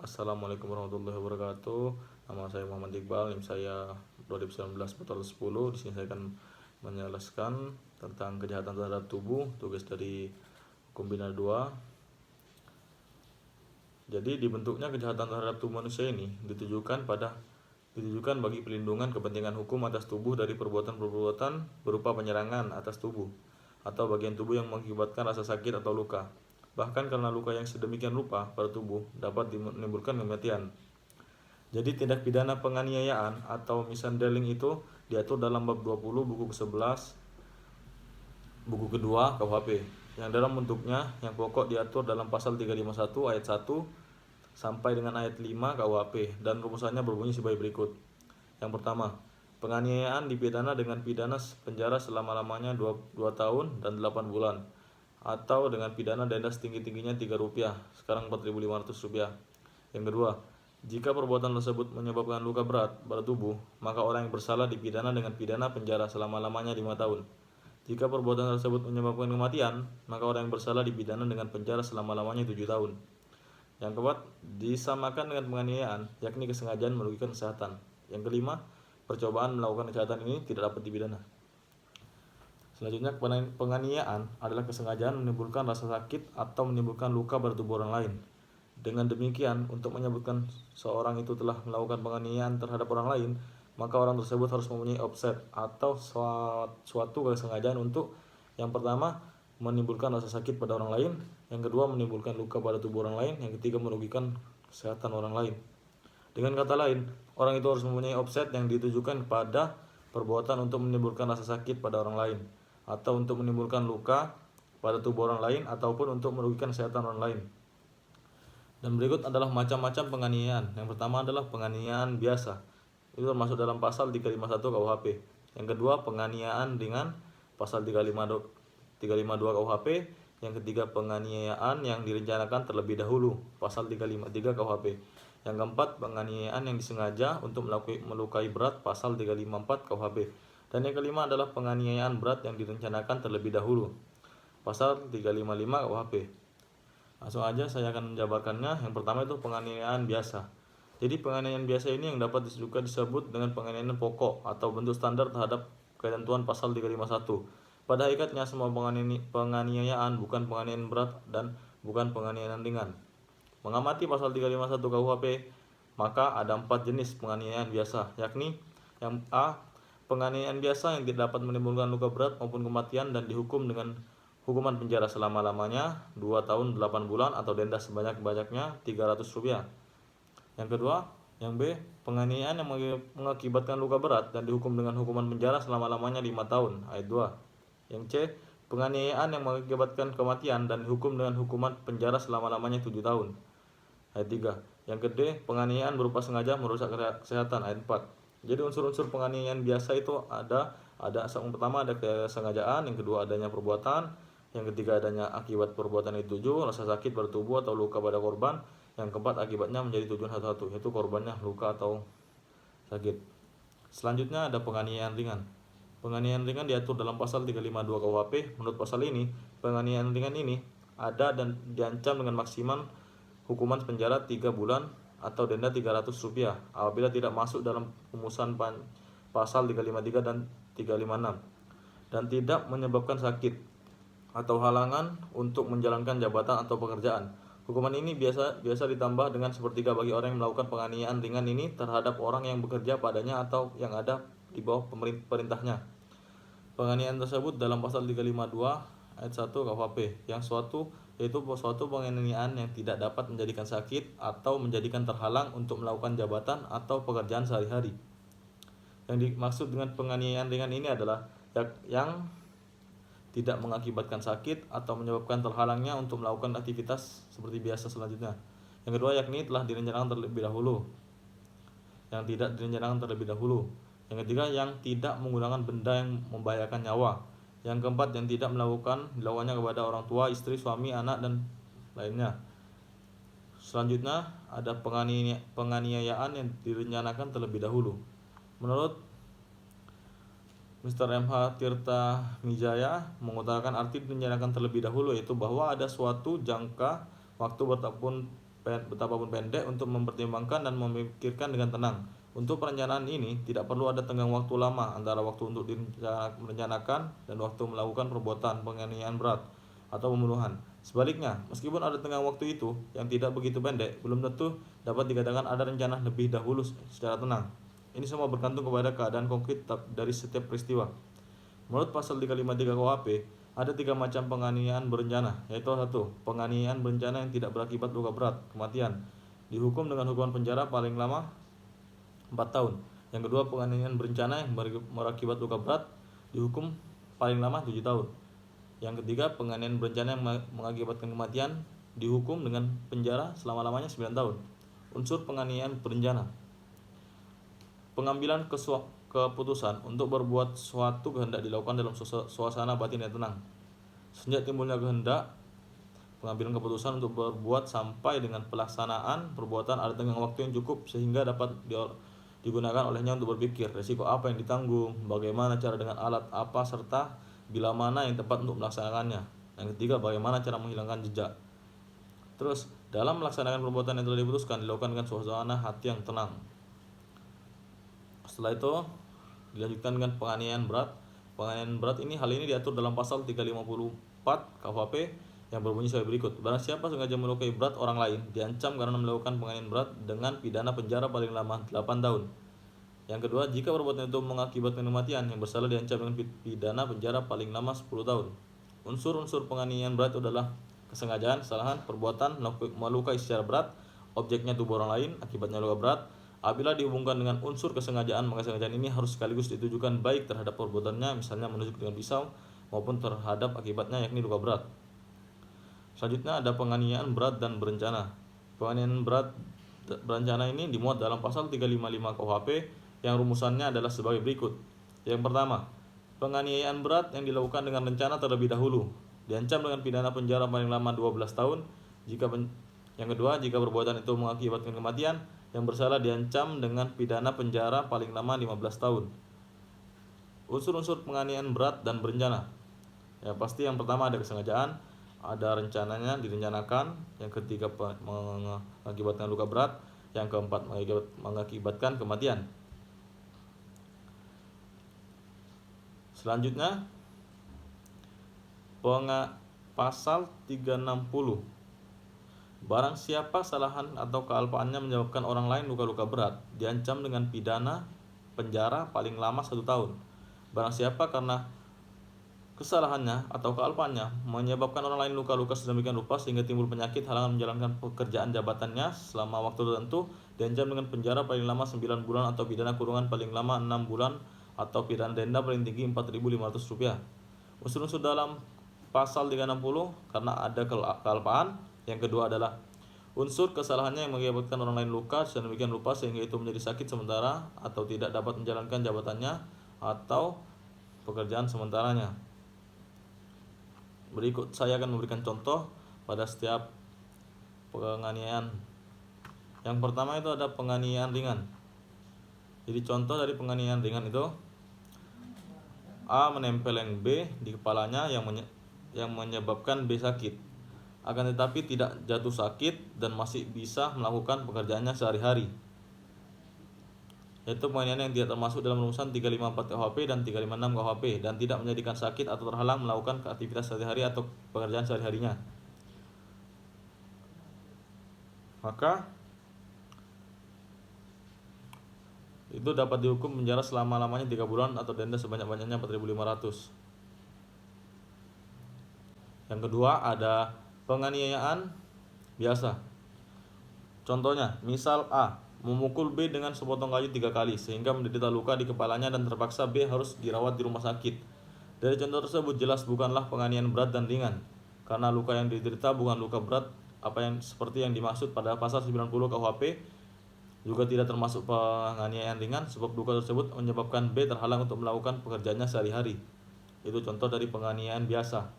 Assalamualaikum warahmatullahi wabarakatuh. Nama saya Muhammad Iqbal, NIM saya 2019-10. Di sini saya akan menjelaskan tentang kejahatan terhadap tubuh, tugas dari hukum pidana 2. Jadi dibentuknya kejahatan terhadap tubuh manusia ini ditujukan bagi pelindungan kepentingan hukum atas tubuh dari perbuatan-perbuatan berupa penyerangan atas tubuh atau bagian tubuh yang mengakibatkan rasa sakit atau luka. Bahkan karena luka yang sedemikian rupa pada tubuh dapat menimbulkan kematian. Jadi tindak pidana penganiayaan atau mishandling itu diatur dalam bab 20 buku ke-11 buku kedua KUHP, yang dalam bentuknya yang pokok diatur dalam pasal 351 ayat 1 sampai dengan ayat 5 KUHP, dan rumusannya berbunyi sebagai berikut. Yang pertama, penganiayaan dipidana dengan pidana penjara selama-lamanya 2 tahun dan 8 bulan atau dengan pidana denda setinggi-tingginya Rp3, sekarang Rp4.500. Yang kedua, jika perbuatan tersebut menyebabkan luka berat pada tubuh, maka orang yang bersalah dipidana dengan pidana penjara selama-lamanya 5 tahun. Jika perbuatan tersebut menyebabkan kematian, maka orang yang bersalah dipidana dengan penjara selama-lamanya 7 tahun. Yang keempat, disamakan dengan penganiayaan, yakni kesengajaan merugikan kesehatan. Yang kelima, percobaan melakukan kejahatan ini tidak dapat dipidana. Selanjutnya, penganiayaan adalah kesengajaan menimbulkan rasa sakit atau menimbulkan luka pada tubuh orang lain. Dengan demikian, untuk menyebutkan seorang itu telah melakukan penganiayaan terhadap orang lain, maka orang tersebut harus mempunyai offset atau suatu kesengajaan untuk, yang pertama, menimbulkan rasa sakit pada orang lain, yang kedua, menimbulkan luka pada tubuh orang lain, yang ketiga, merugikan kesehatan orang lain. Dengan kata lain, orang itu harus mempunyai offset yang ditujukan pada perbuatan untuk menimbulkan rasa sakit pada orang lain, atau untuk menimbulkan luka pada tubuh orang lain, ataupun untuk merugikan kesehatan orang lain. Dan berikut adalah macam-macam penganiayaan. Yang pertama adalah penganiayaan biasa. Itu termasuk dalam pasal 351 KUHP. Yang kedua, penganiayaan dengan pasal 352 KUHP. Yang ketiga, penganiayaan yang direncanakan terlebih dahulu, pasal 353 KUHP. Yang keempat, penganiayaan yang disengaja untuk melukai berat, pasal 354 KUHP. Dan yang kelima adalah penganiayaan berat yang direncanakan terlebih dahulu, pasal 355 KUHP. Langsung aja saya akan menjabarkannya. Yang pertama itu penganiayaan biasa. Jadi penganiayaan biasa ini yang dapat juga disebut dengan penganiayaan pokok atau bentuk standar terhadap ketentuan pasal 351. Pada hakikatnya semua penganiayaan bukan penganiayaan berat dan bukan penganiayaan ringan. Mengamati pasal 351 KUHP, maka ada 4 jenis penganiayaan biasa, yakni yang A, penganiayaan biasa yang tidak dapat menimbulkan luka berat maupun kematian dan dihukum dengan hukuman penjara selama-lamanya 2 tahun 8 bulan atau denda sebanyak-banyaknya Rp300. Yang kedua, yang B, penganiayaan yang mengakibatkan luka berat dan dihukum dengan hukuman penjara selama-lamanya 5 tahun, ayat 2. Yang C, penganiayaan yang mengakibatkan kematian dan dihukum dengan hukuman penjara selama-lamanya 7 tahun, ayat 3. Yang D, penganiayaan berupa sengaja merusak kesehatan, ayat 4. Jadi unsur-unsur penganiayaan biasa itu ada yang pertama ada kesengajaan, yang kedua adanya perbuatan, yang ketiga adanya akibat perbuatan itu 7, rasa sakit pada tubuh atau luka pada korban, yang keempat akibatnya menjadi tujuan satu-satu, yaitu korbannya luka atau sakit. Selanjutnya ada penganiayaan ringan. Penganiayaan ringan diatur dalam pasal 352 KUHP. Menurut pasal ini, penganiayaan ringan ini ada dan diancam dengan maksimal hukuman penjara 3 bulan atau denda Rp300 apabila tidak masuk dalam rumusan pasal 353 dan 356 dan tidak menyebabkan sakit atau halangan untuk menjalankan jabatan atau pekerjaan. Hukuman ini biasa ditambah dengan sepertiga bagi orang yang melakukan penganiayaan ringan ini terhadap orang yang bekerja padanya atau yang ada di bawah perintahnya. Penganiayaan tersebut dalam pasal 352 ayat 1 KUHP, yaitu suatu penganiayaan yang tidak dapat menjadikan sakit atau menjadikan terhalang untuk melakukan jabatan atau pekerjaan sehari-hari. Yang dimaksud dengan penganiayaan ringan ini adalah yang tidak mengakibatkan sakit atau menyebabkan terhalangnya untuk melakukan aktivitas seperti biasa selanjutnya. Yang kedua, yakni telah direncanakan terlebih dahulu, yang tidak direncanakan terlebih dahulu. Yang ketiga, yang tidak menggunakan benda yang membahayakan nyawa. Yang keempat, yang tidak dilakukannya kepada orang tua, istri, suami, anak, dan lainnya. Selanjutnya ada penganiayaan yang direncanakan terlebih dahulu. Menurut Mr. M.H. Tirta Mijaya mengutarakan arti direncanakan terlebih dahulu, yaitu bahwa ada suatu jangka waktu bertahun betapapun pendek untuk mempertimbangkan dan memikirkan dengan tenang. Untuk perencanaan ini tidak perlu ada tenggang waktu lama antara waktu untuk merencanakan dan waktu melakukan perbuatan penganiayaan berat atau pembunuhan. Sebaliknya, meskipun ada tenggang waktu itu yang tidak begitu pendek, belum tentu dapat dikatakan ada rencana lebih dahulu secara tenang. Ini semua bergantung kepada keadaan konkret dari setiap peristiwa. Menurut pasal 353 KUHP, ada 3 macam penganiayaan berencana, yaitu 1. Penganiayaan berencana yang tidak berakibat luka berat, kematian, dihukum dengan hukuman penjara paling lama 4 tahun. Yang kedua, penganiayaan berencana yang berakibat luka berat, dihukum paling lama 7 tahun. Yang ketiga, penganiayaan berencana yang mengakibatkan kematian, dihukum dengan penjara selama-lamanya 9 tahun. Unsur penganiayaan berencana: pengambilan keputusan untuk berbuat suatu kehendak dilakukan dalam suasana batin yang tenang. Sejak timbulnya kehendak, pengambilan keputusan untuk berbuat sampai dengan pelaksanaan perbuatan ada tenggang waktu yang cukup sehingga dapat digunakan olehnya untuk berpikir risiko apa yang ditanggung, bagaimana cara dengan alat apa, serta bila mana yang tepat untuk melaksanakannya. Yang ketiga, bagaimana cara menghilangkan jejak. Terus, dalam melaksanakan perbuatan yang telah diputuskan dilakukan dengan suasana hati yang tenang. Setelah itu dilanjutkan dengan penganiayaan berat. Penganiayaan berat ini hal ini diatur dalam pasal 354 KUHP yang berbunyi sebagai berikut. Barang siapa sengaja melukai berat orang lain diancam karena melakukan penganiayaan berat dengan pidana penjara paling lama 8 tahun. Yang kedua, jika perbuatan itu mengakibatkan kematian, yang bersalah diancam dengan pidana penjara paling lama 10 tahun. Unsur-unsur penganiayaan berat adalah kesengajaan, kesalahan, perbuatan melukai secara berat objeknya tubuh orang lain akibatnya luka berat. Apabila dihubungkan dengan unsur kesengajaan, maka kesengajaan ini harus sekaligus ditujukan baik terhadap perbuatannya, misalnya menusuk dengan pisau, maupun terhadap akibatnya, yakni luka berat. Selanjutnya ada penganiayaan berat dan berencana. Penganiayaan berat berencana ini dimuat dalam pasal 355 KUHP yang rumusannya adalah sebagai berikut. Yang pertama, penganiayaan berat yang dilakukan dengan rencana terlebih dahulu diancam dengan pidana penjara paling lama 12 tahun. Yang kedua, jika perbuatan itu mengakibatkan kematian, yang bersalah diancam dengan pidana penjara paling lama 15 tahun. Unsur-unsur penganiayaan berat dan berencana. Ya, pasti yang pertama ada kesengajaan, ada rencananya, direncanakan. Yang ketiga, mengakibatkan luka berat. Yang keempat, mengakibatkan kematian. Selanjutnya, pasal 360. Barang siapa kesalahan atau kealpaannya menyebabkan orang lain luka-luka berat, diancam dengan pidana penjara paling lama 1 tahun. Barang siapa karena kesalahannya atau kealpaannya menyebabkan orang lain luka-luka sedemikian rupa sehingga timbul penyakit halangan menjalankan pekerjaan jabatannya selama waktu tertentu, diancam dengan penjara paling lama 9 bulan atau pidana kurungan paling lama 6 bulan atau pidana denda paling tinggi Rp4.500. Unsur-unsur dalam pasal 360 karena ada kealpaan. Yang kedua adalah unsur kesalahannya yang mengakibatkan orang lain luka sedemikian rupa sehingga itu menjadi sakit sementara atau tidak dapat menjalankan jabatannya atau pekerjaan sementaranya. Berikut saya akan memberikan contoh pada setiap penganiayaan. Yang pertama itu ada penganiayaan ringan. Jadi contoh dari penganiayaan ringan itu: A menempeleng B di kepalanya yang menyebabkan B sakit, akan tetapi tidak jatuh sakit dan masih bisa melakukan pekerjaannya sehari-hari. Yaitu penganiayaan yang tidak termasuk dalam rumusan 354 KUHP dan 356 KUHP dan tidak menjadikan sakit atau terhalang melakukan aktivitas sehari-hari atau pekerjaan sehari-harinya. Maka itu dapat dihukum penjara selama-lamanya 3 bulan atau denda sebanyak-banyaknya Rp4.500. Yang kedua ada penganiayaan biasa. Contohnya, misal A memukul B dengan sepotong kayu 3 kali sehingga menderita luka di kepalanya dan terpaksa B harus dirawat di rumah sakit. Dari contoh tersebut jelas bukanlah penganiayaan berat dan ringan, karena luka yang diderita bukan luka berat seperti yang dimaksud pada pasal 90 KUHP. Juga tidak termasuk penganiayaan ringan sebab luka tersebut menyebabkan B terhalang untuk melakukan pekerjaannya sehari-hari. Itu contoh dari penganiayaan biasa.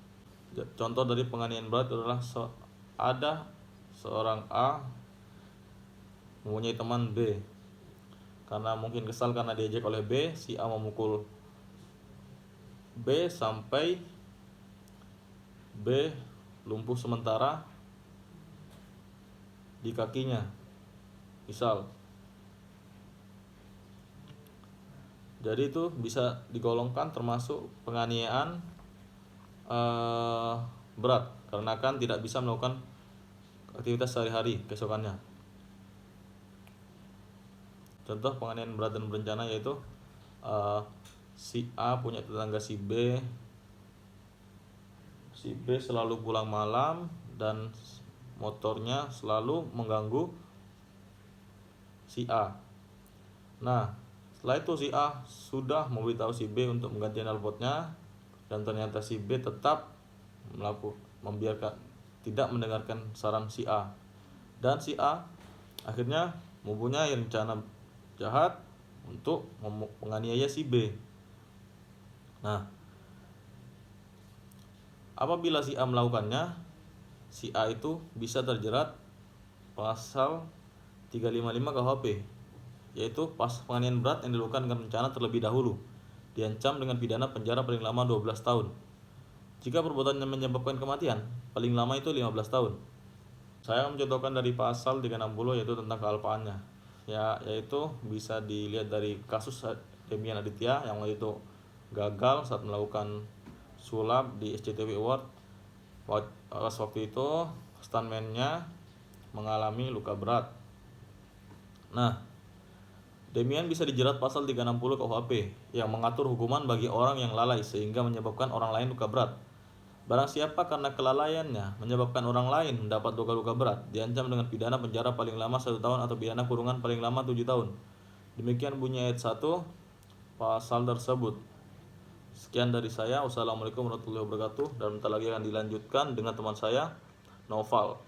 Contoh dari penganiayaan berat adalah ada seorang A mempunyai teman B. Karena mungkin kesal karena diejek oleh B, si A memukul B sampai B lumpuh sementara di kakinya. Misal, jadi itu bisa digolongkan termasuk penganiayaan berat karena kan tidak bisa melakukan aktivitas sehari-hari keesokannya. Contoh penganiayaan berat dan berencana yaitu si A punya tetangga si B. Si B selalu pulang malam dan motornya selalu mengganggu si A. Nah, setelah itu si A sudah memberitahu si B untuk mengganti knalpotnya, dan ternyata si B tetap membiarkan, tidak mendengarkan saran si A, dan si A akhirnya mempunyai rencana jahat untuk menganiaya si B. Nah, apabila si A melakukannya, si A itu bisa terjerat pasal 355 KUHP, yaitu penganiayaan berat yang dilakukan dengan rencana terlebih dahulu, diancam dengan pidana penjara paling lama 12 tahun. Jika perbuatannya menyebabkan kematian, paling lama itu 15 tahun. Saya mencontohkan dari pasal 360 yaitu tentang kealpaannya. Yaitu bisa dilihat dari kasus Demian Aditya yang waktu itu gagal saat melakukan sulap di SCTV Award. Waktu itu stuntman-nya mengalami luka berat. Nah, Demian bisa dijerat pasal 360 KUHP yang mengatur hukuman bagi orang yang lalai sehingga menyebabkan orang lain luka berat. Barang siapa karena kelalaiannya menyebabkan orang lain mendapat luka-luka berat, diancam dengan pidana penjara paling lama 1 tahun atau pidana kurungan paling lama 7 tahun. Demikian bunyi ayat 1 pasal tersebut. Sekian dari saya. Wassalamualaikum warahmatullahi wabarakatuh. Dan bentar lagi akan dilanjutkan dengan teman saya, Noval.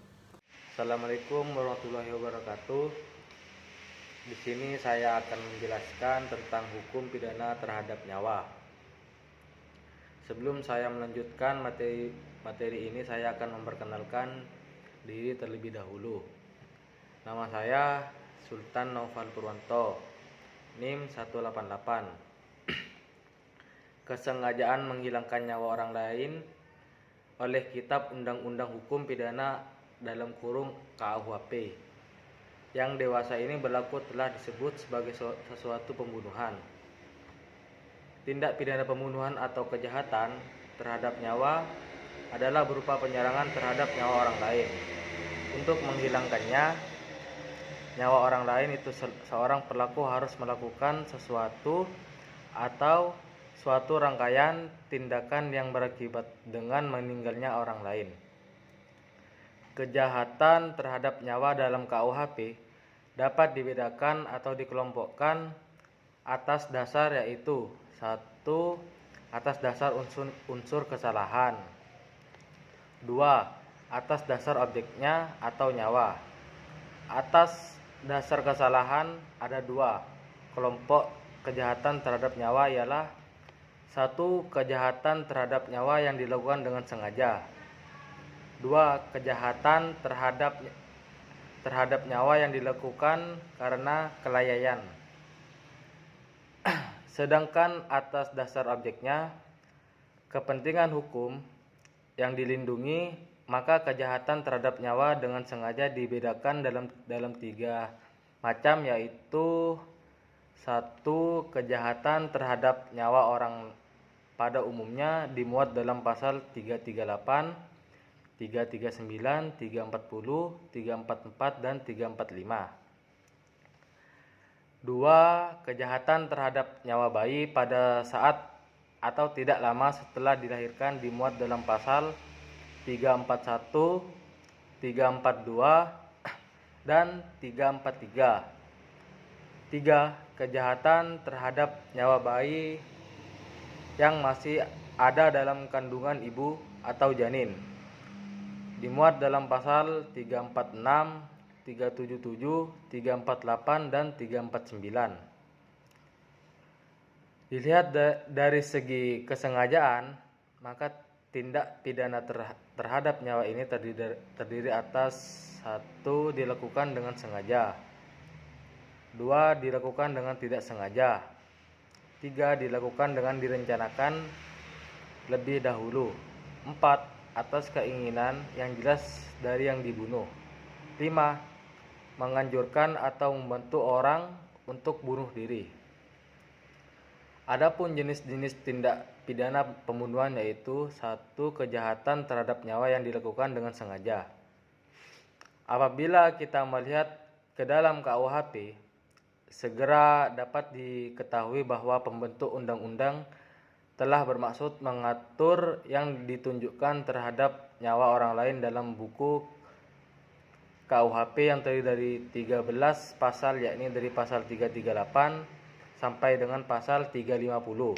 Assalamualaikum warahmatullahi wabarakatuh. Di sini saya akan menjelaskan tentang hukum pidana terhadap nyawa. Sebelum saya melanjutkan materi ini, saya akan memperkenalkan diri terlebih dahulu. Nama saya Sultan Noval Purwanto, NIM 188. Kesengajaan menghilangkan nyawa orang lain oleh Kitab Undang-Undang Hukum Pidana dalam kurung KUHP. Yang dewasa ini berlaku telah disebut sebagai sesuatu pembunuhan. Tindak pidana pembunuhan atau kejahatan terhadap nyawa adalah berupa penyerangan terhadap nyawa orang lain. Untuk menghilangkannya, nyawa orang lain itu seorang pelaku harus melakukan sesuatu atau suatu rangkaian tindakan yang berakibat dengan meninggalnya orang lain. Kejahatan terhadap nyawa dalam KUHP dapat dibedakan atau dikelompokkan atas dasar yaitu 1. Atas dasar unsur kesalahan. 2. Atas dasar objeknya atau nyawa. Atas dasar kesalahan ada 2 kelompok kejahatan terhadap nyawa, ialah 1. Kejahatan terhadap nyawa yang dilakukan dengan sengaja. 2. Kejahatan terhadap nyawa yang dilakukan karena kelalaian. Sedangkan atas dasar objeknya, kepentingan hukum yang dilindungi, maka kejahatan terhadap nyawa dengan sengaja dibedakan dalam 3 macam, yaitu 1. Kejahatan terhadap nyawa orang pada umumnya dimuat dalam pasal 338, 339, 340, 344 dan 345. 2. Kejahatan terhadap nyawa bayi pada saat atau tidak lama setelah dilahirkan dimuat dalam pasal 341, 342 dan 343. 3. Kejahatan terhadap nyawa bayi yang masih ada dalam kandungan ibu atau janin dimuat dalam pasal 346, 377, 348 dan 349. Dilihat dari segi kesengajaan, maka tindak pidana terhadap nyawa ini terdiri atas 1. Dilakukan dengan sengaja. 2. Dilakukan dengan tidak sengaja. 3. Dilakukan dengan direncanakan lebih dahulu. 4. Atas keinginan yang jelas dari yang dibunuh. 5. menganjurkan atau membantu orang untuk bunuh diri. Adapun jenis-jenis tindak pidana pembunuhan yaitu 1. Kejahatan terhadap nyawa yang dilakukan dengan sengaja. Apabila kita melihat ke dalam KUHP, segera dapat diketahui bahwa pembentuk undang-undang telah bermaksud mengatur yang ditunjukkan terhadap nyawa orang lain dalam buku KUHP yang terdiri dari 13 pasal, yakni dari pasal 338 sampai dengan pasal 350.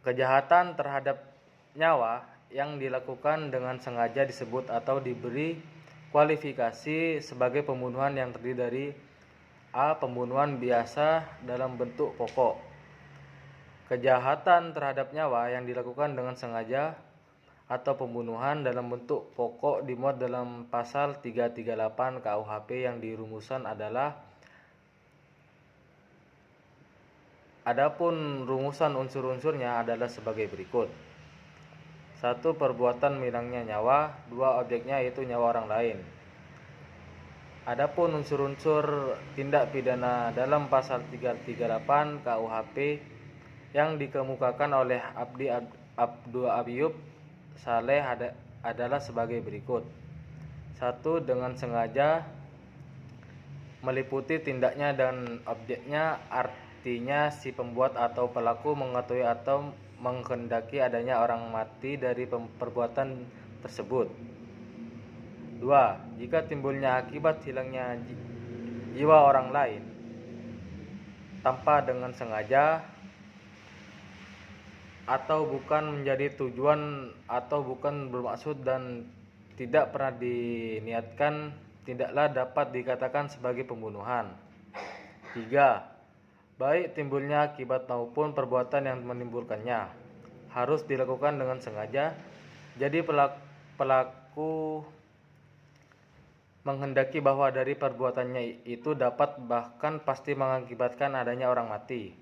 Kejahatan terhadap nyawa yang dilakukan dengan sengaja disebut atau diberi kualifikasi sebagai pembunuhan yang terdiri dari A. Pembunuhan biasa dalam bentuk pokok. Kejahatan terhadap nyawa yang dilakukan dengan sengaja atau pembunuhan dalam bentuk pokok dimuat dalam pasal 338 KUHP yang dirumusan adalah, adapun rumusan unsur-unsurnya adalah sebagai berikut. 1. Perbuatan hilangnya nyawa. 2. Objeknya yaitu nyawa orang lain. Adapun unsur-unsur tindak pidana dalam pasal 338 KUHP yang dikemukakan oleh Abdul Ayyub Saleh adalah sebagai berikut. 1. Dengan sengaja, meliputi tindaknya dan objeknya, artinya si pembuat atau pelaku mengetahui atau menghendaki adanya orang mati dari perbuatan tersebut. 2. Jika timbulnya akibat hilangnya jiwa orang lain tanpa dengan sengaja atau bukan menjadi tujuan atau bukan bermaksud dan tidak pernah diniatkan, tidaklah dapat dikatakan sebagai pembunuhan. 3. Baik timbulnya akibat maupun perbuatan yang menimbulkannya harus dilakukan dengan sengaja. Jadi pelaku menghendaki bahwa dari perbuatannya itu dapat bahkan pasti mengakibatkan adanya orang mati.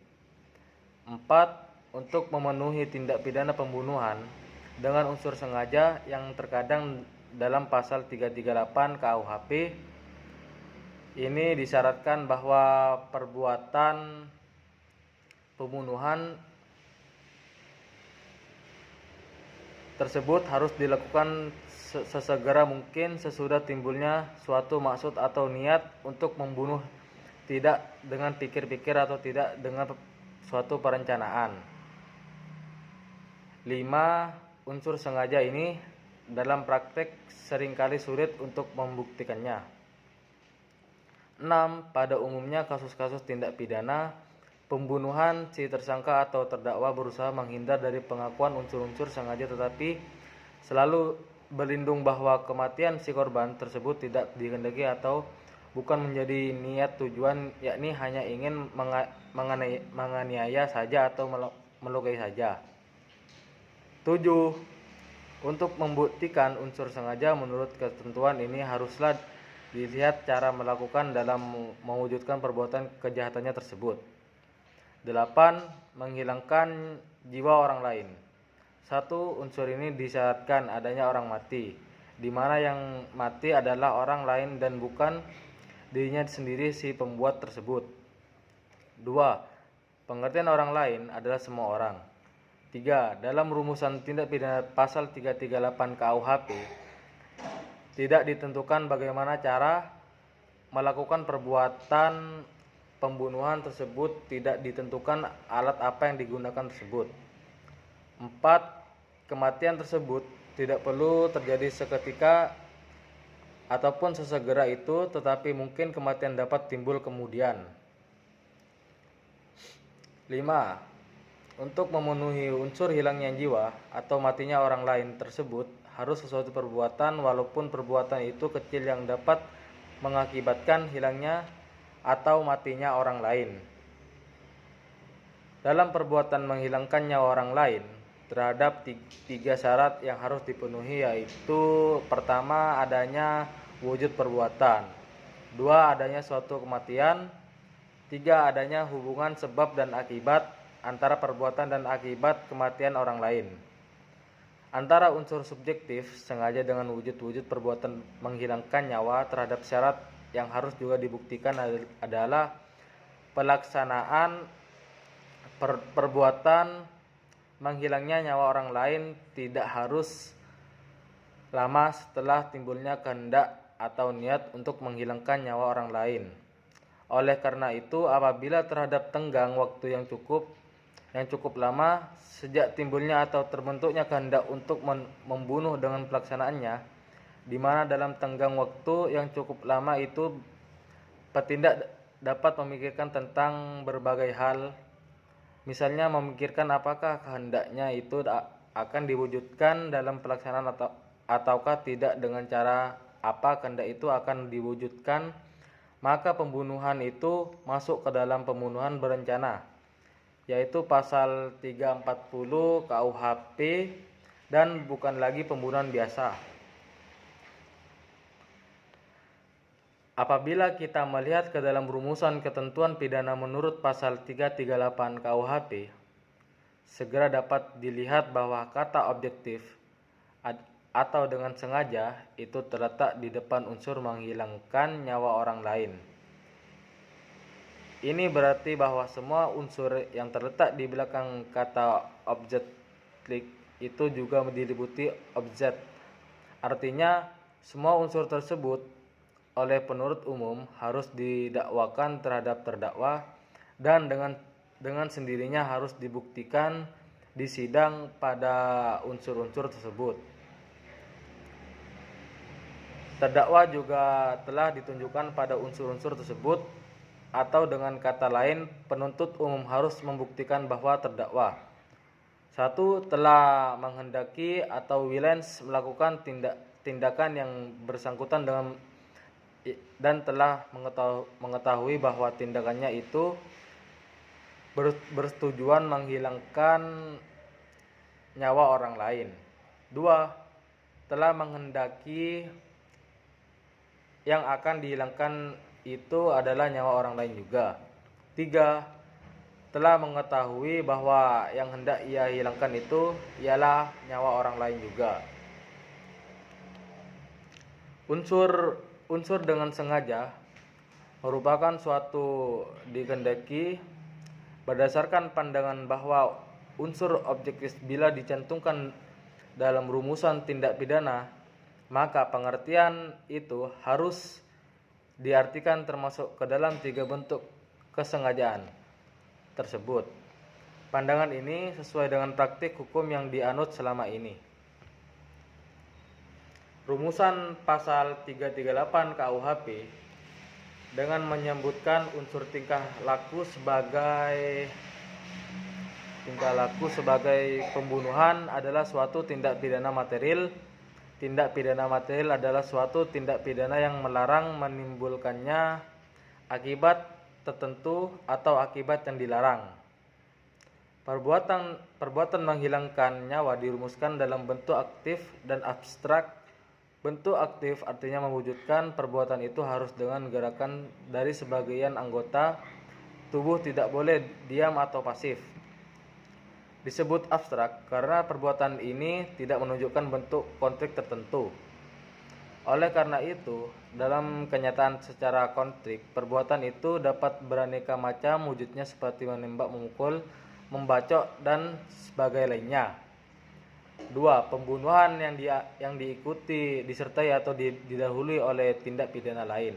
4. Untuk memenuhi tindak pidana pembunuhan dengan unsur sengaja yang terkadang dalam pasal 338 KUHP ini disyaratkan bahwa perbuatan pembunuhan tersebut harus dilakukan sesegera mungkin sesudah timbulnya suatu maksud atau niat untuk membunuh, tidak dengan pikir-pikir atau tidak dengan suatu perencanaan. 5. Unsur sengaja ini dalam praktek seringkali sulit untuk membuktikannya. 6. Pada umumnya kasus-kasus tindak pidana pembunuhan, si tersangka atau terdakwa berusaha menghindar dari pengakuan unsur-unsur sengaja tetapi selalu berlindung bahwa kematian si korban tersebut tidak dikehendaki atau bukan menjadi niat tujuan, yakni hanya ingin menganiaya saja atau melukai saja. 7. Untuk membuktikan unsur sengaja menurut ketentuan ini haruslah dilihat cara melakukan dalam mewujudkan perbuatan kejahatannya tersebut. 8. Menghilangkan jiwa orang lain. 1. Unsur ini disyaratkan adanya orang mati, di mana yang mati adalah orang lain dan bukan dirinya sendiri si pembuat tersebut. 2. Pengertian orang lain adalah semua orang. 3. Dalam rumusan tindak pidana pasal 338 KUHP tidak ditentukan bagaimana cara melakukan perbuatan pembunuhan tersebut, tidak ditentukan alat apa yang digunakan tersebut. 4. Kematian tersebut tidak perlu terjadi seketika ataupun sesegera itu, tetapi mungkin kematian dapat timbul kemudian. 5. Untuk memenuhi unsur hilangnya jiwa atau matinya orang lain tersebut harus sesuatu perbuatan walaupun perbuatan itu kecil yang dapat mengakibatkan hilangnya atau matinya orang lain. Dalam perbuatan menghilangkan nyawa orang lain terhadap 3 syarat yang harus dipenuhi, yaitu pertama adanya wujud perbuatan, 2 adanya suatu kematian, 3 adanya hubungan sebab dan akibat antara perbuatan dan akibat kematian orang lain. Antara unsur subjektif sengaja dengan wujud-wujud perbuatan menghilangkan nyawa terhadap syarat yang harus juga dibuktikan adalah pelaksanaan perbuatan menghilangnya nyawa orang lain tidak harus lama setelah timbulnya kehendak atau niat untuk menghilangkan nyawa orang lain. Oleh karena itu, apabila terhadap tenggang waktu yang cukup lama sejak timbulnya atau terbentuknya kehendak untuk membunuh dengan pelaksanaannya, di mana dalam tenggang waktu yang cukup lama itu petindak dapat memikirkan tentang berbagai hal, misalnya memikirkan apakah kehendaknya itu akan diwujudkan dalam pelaksanaan ataukah tidak, dengan cara apa kehendak itu akan diwujudkan, maka pembunuhan itu masuk ke dalam pembunuhan berencana, yaitu pasal 340 KUHP, dan bukan lagi pembunuhan biasa. Apabila kita melihat ke dalam rumusan ketentuan pidana menurut pasal 338 KUHP, segera dapat dilihat bahwa kata objektif atau dengan sengaja itu terletak di depan unsur menghilangkan nyawa orang lain. Ini berarti bahwa semua unsur yang terletak di belakang kata objektif itu juga diliputi objek. Artinya, semua unsur tersebut oleh penuntut umum harus didakwakan terhadap terdakwa dan dengan sendirinya harus dibuktikan di sidang pada unsur-unsur tersebut. Terdakwa juga telah ditunjukkan pada unsur-unsur tersebut, atau dengan kata lain, penuntut umum harus membuktikan bahwa terdakwa 1. Telah menghendaki atau willens melakukan tindakan yang bersangkutan dan telah mengetahui bahwa tindakannya itu bertujuan menghilangkan nyawa orang lain. 2. Telah menghendaki yang akan dihilangkan itu adalah nyawa orang lain juga. 3. Telah mengetahui bahwa yang hendak ia hilangkan itu ialah nyawa orang lain juga. Unsur dengan sengaja merupakan suatu dikehendaki berdasarkan pandangan bahwa unsur objektif bila dicantumkan dalam rumusan tindak pidana, maka pengertian itu harus diartikan termasuk ke dalam 3 bentuk kesengajaan tersebut. Pandangan ini sesuai dengan praktik hukum yang dianut selama ini. Rumusan pasal 338 KUHP dengan menyebutkan unsur tingkah laku sebagai pembunuhan adalah suatu tindak pidana material. Tindak pidana material adalah suatu tindak pidana yang melarang menimbulkannya akibat tertentu atau akibat yang dilarang. Perbuatan menghilangkan nyawa dirumuskan dalam bentuk aktif dan abstrak. Bentuk aktif artinya mewujudkan perbuatan itu harus dengan gerakan dari sebagian anggota tubuh, tidak boleh diam atau pasif. Disebut abstrak karena perbuatan ini tidak menunjukkan bentuk konkret tertentu. Oleh karena itu, dalam kenyataan secara konkret, perbuatan itu dapat beraneka macam wujudnya seperti menembak, memukul, membacok, dan sebagainya lainnya. 2. Pembunuhan yang diikuti, disertai atau didahului oleh tindak pidana lain.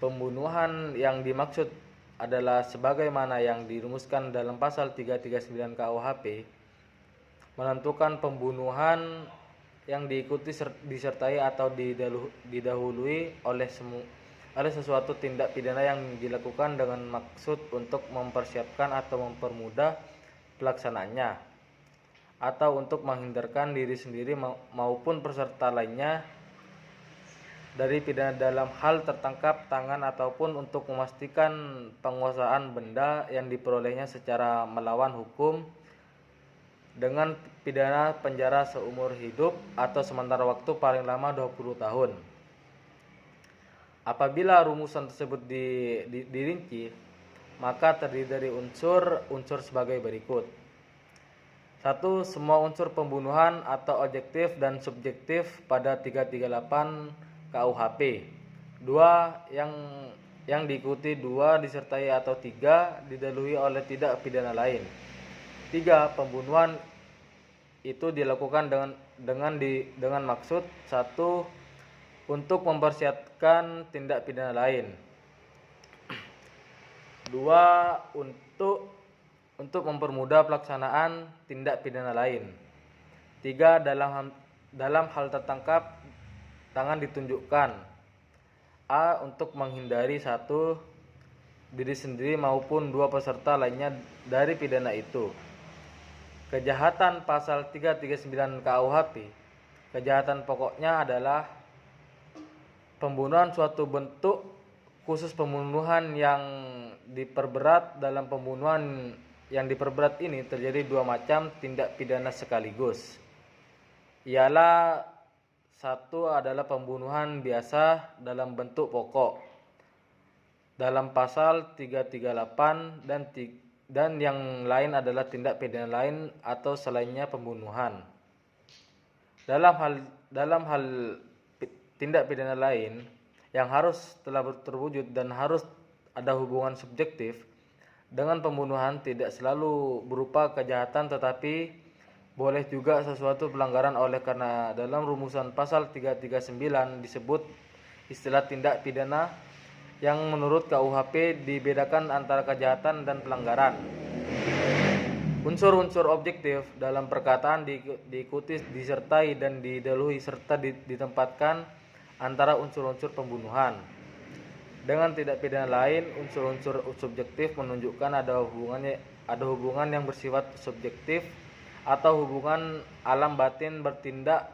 Pembunuhan yang dimaksud adalah sebagaimana yang dirumuskan dalam pasal 339 KUHP, menentukan pembunuhan yang diikuti, disertai atau didahului oleh sesuatu tindak pidana yang dilakukan dengan maksud untuk mempersiapkan atau mempermudah pelaksanaannya, atau untuk menghindarkan diri sendiri maupun peserta lainnya dari pidana dalam hal tertangkap tangan ataupun untuk memastikan penguasaan benda yang diperolehnya secara melawan hukum dengan pidana penjara seumur hidup atau sementara waktu paling lama 20 tahun. Apabila rumusan tersebut dirinci, maka terdiri dari unsur sebagai berikut. 1. Semua unsur pembunuhan atau objektif dan subjektif pada 338 KUHP. 2. Yang diikuti 2 disertai atau 3 didahului oleh tindak pidana lain. 3. Pembunuhan itu dilakukan dengan maksud 1. Untuk mempersiapkan tindak pidana lain. 2. Untuk mempermudah pelaksanaan tindak pidana lain. 3. Dalam hal tertangkap tangan ditunjukkan. A. Untuk menghindari 1. Diri sendiri maupun 2 peserta lainnya dari pidana itu. Kejahatan pasal 339 KUHP. Kejahatan pokoknya adalah pembunuhan suatu bentuk khusus pembunuhan yang diperberat. Dalam pembunuhan yang diperberat ini terjadi 2 macam tindak pidana sekaligus. Ialah 1 adalah pembunuhan biasa dalam bentuk pokok dalam pasal 338 dan yang lain adalah tindak pidana lain atau selainnya pembunuhan. Dalam hal tindak pidana lain yang harus telah terwujud dan harus ada hubungan subjektif dengan pembunuhan tidak selalu berupa kejahatan tetapi boleh juga sesuatu pelanggaran. Oleh karena dalam rumusan pasal 339 disebut istilah tindak pidana yang menurut KUHP dibedakan antara kejahatan dan pelanggaran. Unsur-unsur objektif dalam perkataan diikuti, disertai dan didahului serta ditempatkan antara unsur-unsur pembunuhan. Dengan tindak pidana lain, unsur-unsur subjektif menunjukkan ada hubungan yang bersifat subjektif atau hubungan alam batin bertindak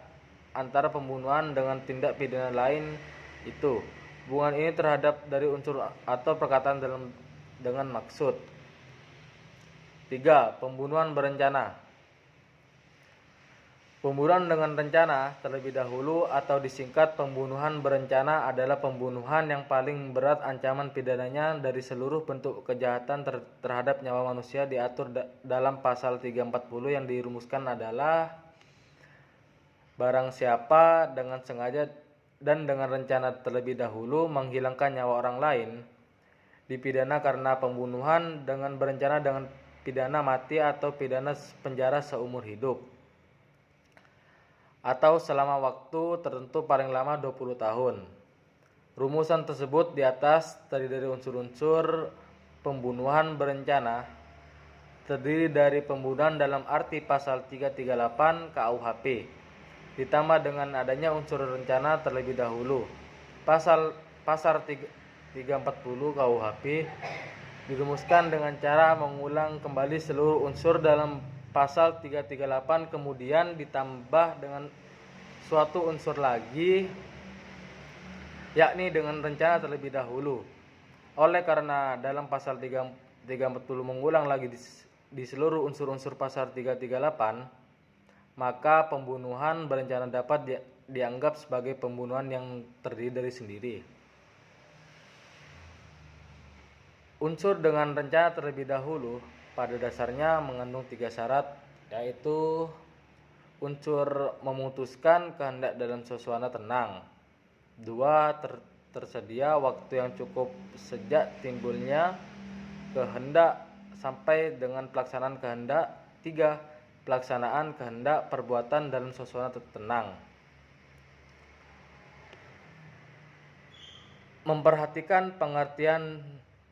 antara pembunuhan dengan tindak pidana lain itu. Hubungan ini terhadap dari unsur atau perkataan dengan maksud. 3. Pembunuhan berencana. Pembunuhan dengan rencana terlebih dahulu atau disingkat pembunuhan berencana adalah pembunuhan yang paling berat ancaman pidananya dari seluruh bentuk kejahatan terhadap nyawa manusia diatur dalam pasal 340 yang dirumuskan adalah barang siapa dengan sengaja dan dengan rencana terlebih dahulu menghilangkan nyawa orang lain dipidana karena pembunuhan dengan berencana dengan pidana mati atau pidana penjara seumur hidup atau selama waktu tertentu paling lama 20 tahun. Rumusan tersebut di atas terdiri dari unsur-unsur pembunuhan berencana, terdiri dari pembunuhan dalam arti pasal 338 KUHP ditambah dengan adanya unsur rencana terlebih dahulu. Pasal 340 KUHP dirumuskan dengan cara mengulang kembali seluruh unsur dalam pasal 338 kemudian ditambah dengan suatu unsur lagi, yakni dengan rencana terlebih dahulu. Oleh karena dalam pasal 340 mengulang lagi di seluruh unsur-unsur pasal 338, maka pembunuhan berencana dapat dianggap sebagai pembunuhan yang terdiri dari sendiri. Unsur dengan rencana terlebih dahulu pada dasarnya mengandung 3 syarat, yaitu unsur memutuskan kehendak dalam suasana tenang. 2. Tersedia waktu yang cukup sejak timbulnya kehendak sampai dengan pelaksanaan kehendak. 3. Pelaksanaan kehendak perbuatan dalam suasana tenang. Memperhatikan pengertian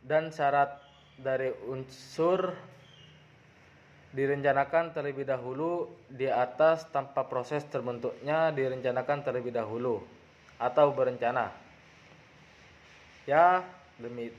dan syarat dari unsur direncanakan terlebih dahulu di atas tanpa proses terbentuknya direncanakan terlebih dahulu atau berencana. Ya, demi